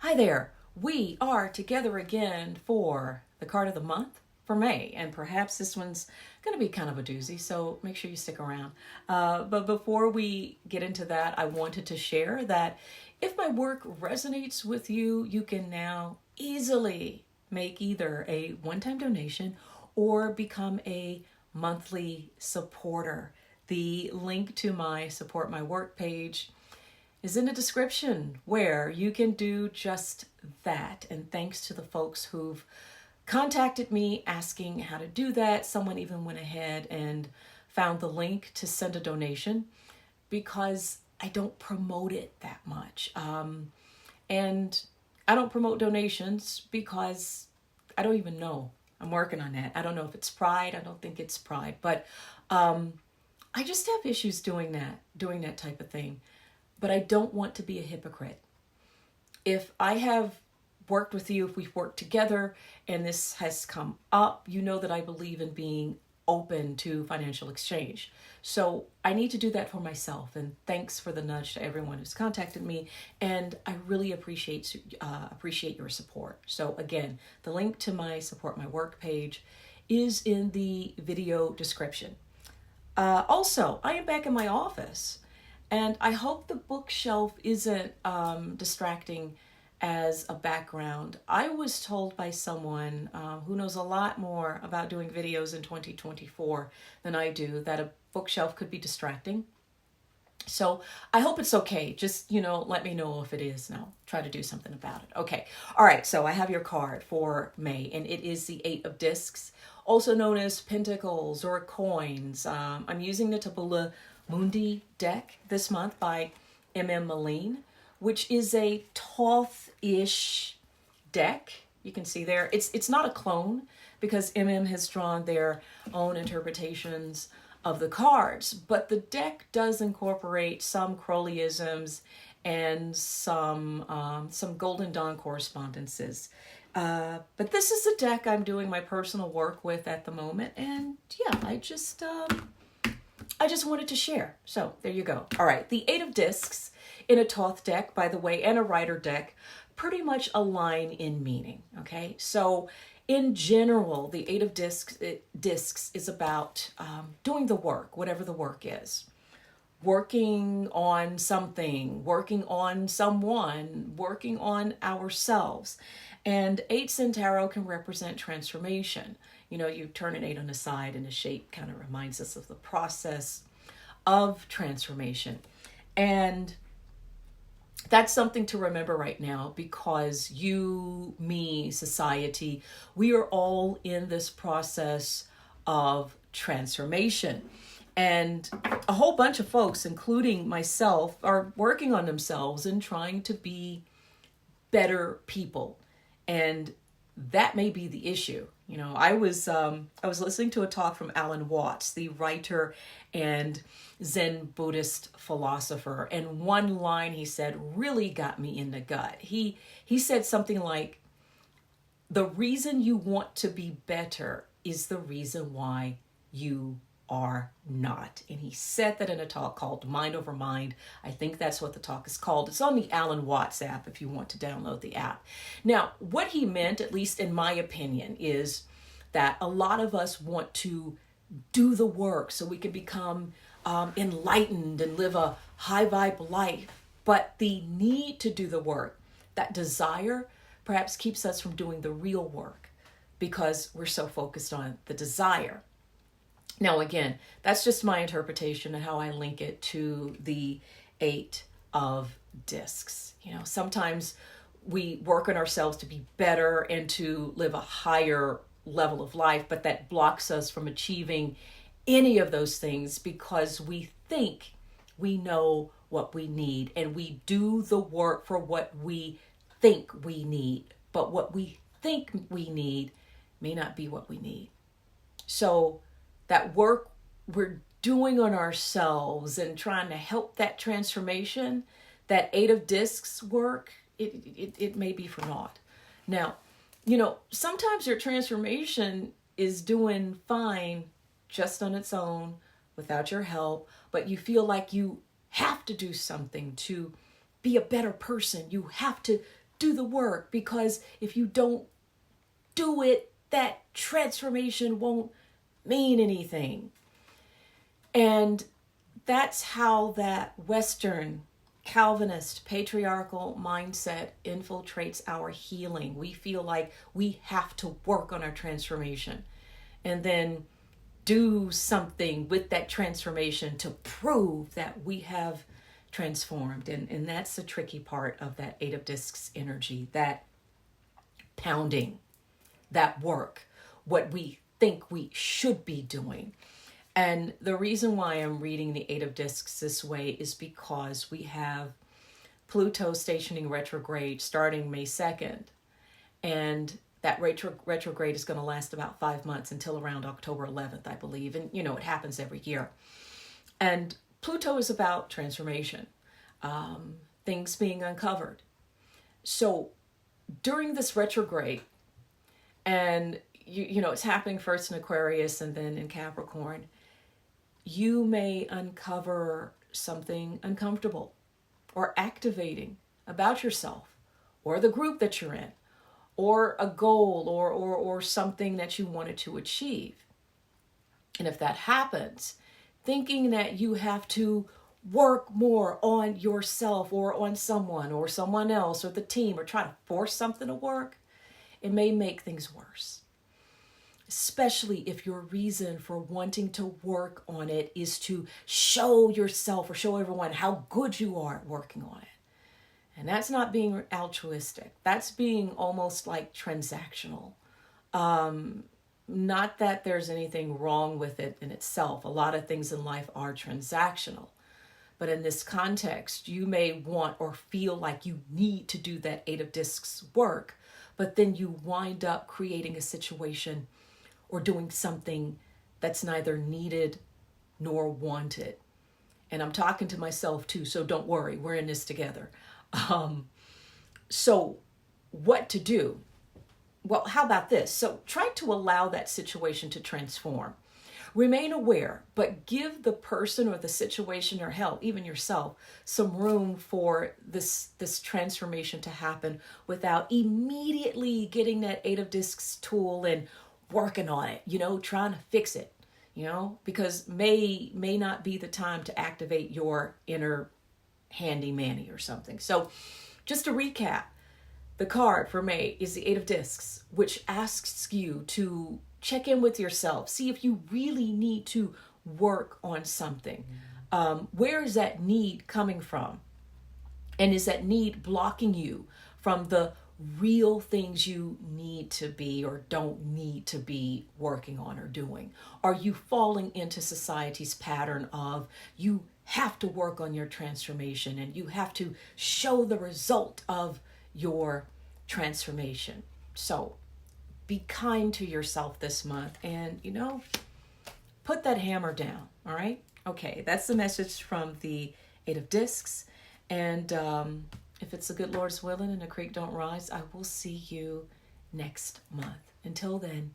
Hi there. We are together again for the card of the month for May, and perhaps this one's going to be kind of a doozy, so make sure you stick around. But before we get into that, I wanted to share that if my work resonates with you, you can now easily make either a one-time donation or become a monthly supporter. The link to my Support My Work page is in the description where you can do just that. And thanks to the folks who've contacted me asking how to do that. Someone even went ahead and found the link to send a donation because I don't promote it that much. And I don't promote donations because I don't even know. I'm working on that. I don't know if it's pride. I don't think it's pride. But I just have issues doing that type of thing. But I don't want to be a hypocrite. If I have worked with you, if we've worked together and this has come up, you know that I believe in being open to financial exchange. So I need to do that for myself. And thanks for the nudge to everyone who's contacted me. And I really appreciate your support. So again, the link to my Support My Work page is in the video description. Also, I am back in my office. And I hope the bookshelf isn't distracting as a background. I was told by someone who knows a lot more about doing videos in 2024 than I do that a bookshelf could be distracting. So I hope it's okay. Just, let me know if it is and I'll try to do something about it. Okay. All right. So I have your card for May and it is the 8 of Discs, also known as Pentacles or Coins. I'm using the Tabula Mundi deck this month by Moline, which is a Thoth-ish deck. You can see there. It's not a clone because has drawn their own interpretations of the cards, but the deck does incorporate some Crowleyisms and some Golden Dawn correspondences. But this is a deck I'm doing my personal work with at the moment, and yeah, I just wanted to share. So there you go. All right. The 8 of Discs in a Thoth deck, by the way, and a Rider deck pretty much align in meaning. Okay. So in general, the 8 of Discs is about doing the work, whatever the work is. Working on something, working on someone, working on ourselves. And 8s in tarot can represent transformation. You turn an 8 on the side and the shape kind of reminds us of the process of transformation. And that's something to remember right now because you, me, society, we are all in this process of transformation. And a whole bunch of folks, including myself, are working on themselves and trying to be better people. And that may be the issue. I was listening to a talk from Alan Watts, the writer and Zen Buddhist philosopher, and one line he said really got me in the gut. He said something like, "The reason you want to be better is the reason why you are not." And he said that in a talk called Mind Over Mind. I think that's what the talk is called. It's on the Alan Watts app if you want to download the app. Now, what he meant, at least in my opinion, is that a lot of us want to do the work so we can become enlightened and live a high vibe life. But the need to do the work, that desire, perhaps keeps us from doing the real work because we're so focused on the desire. Now, again, that's just my interpretation and how I link it to the 8 of Discs. Sometimes we work on ourselves to be better and to live a higher level of life, but that blocks us from achieving any of those things because we think we know what we need and we do the work for what we think we need. But what we think we need may not be what we need. So that work we're doing on ourselves and trying to help that transformation, that 8 of Discs work, it may be for naught. Now, sometimes your transformation is doing fine just on its own without your help, but you feel like you have to do something to be a better person. You have to do the work, because if you don't do it, that transformation won't mean anything. And that's how that Western Calvinist patriarchal mindset infiltrates our healing. We feel like we have to work on our transformation and then do something with that transformation to prove that we have transformed. And that's the tricky part of that Eight of Discs energy, that pounding, that work, what we think we should be doing. And the reason why I'm reading the Eight of Discs this way is because we have Pluto stationing retrograde starting May 2nd. And that retrograde is going to last about 5 months until around October 11th, I believe. And, it happens every year. And Pluto is about transformation, things being uncovered. So during this retrograde, and, it's happening first in Aquarius and then in Capricorn, you may uncover something uncomfortable or activating about yourself or the group that you're in, or a goal or something that you wanted to achieve. And if that happens, thinking that you have to work more on yourself or on someone or someone else or the team, or try to force something to work, it may make things worse. Especially if your reason for wanting to work on it is to show yourself or show everyone how good you are at working on it. And that's not being altruistic. That's being almost like transactional. Not that there's anything wrong with it in itself. A lot of things in life are transactional. But in this context, you may want or feel like you need to do that Eight of Discs work, but then you wind up creating a situation or doing something that's neither needed nor wanted. And I'm talking to myself too, so don't worry, we're in this together. So what to do? Well, how about this? So try to allow that situation to transform. Remain aware, but give the person or the situation, or hell, even yourself, some room for this transformation to happen without immediately getting that Eight of Discs tool and working on it, trying to fix it, because may not be the time to activate your inner handy-manny or something. So just to recap, the card for May is the Eight of Discs, which asks you to check in with yourself, see if you really need to work on something. Where is that need coming from? And is that need blocking you from the real things you need to be or don't need to be working on or doing? Are you falling into society's pattern of you have to work on your transformation and you have to show the result of your transformation? So be kind to yourself this month and, put that hammer down. All right. Okay. That's the message from the Eight of Discs. And if it's the good Lord's willing and the creek don't rise, I will see you next month. Until then,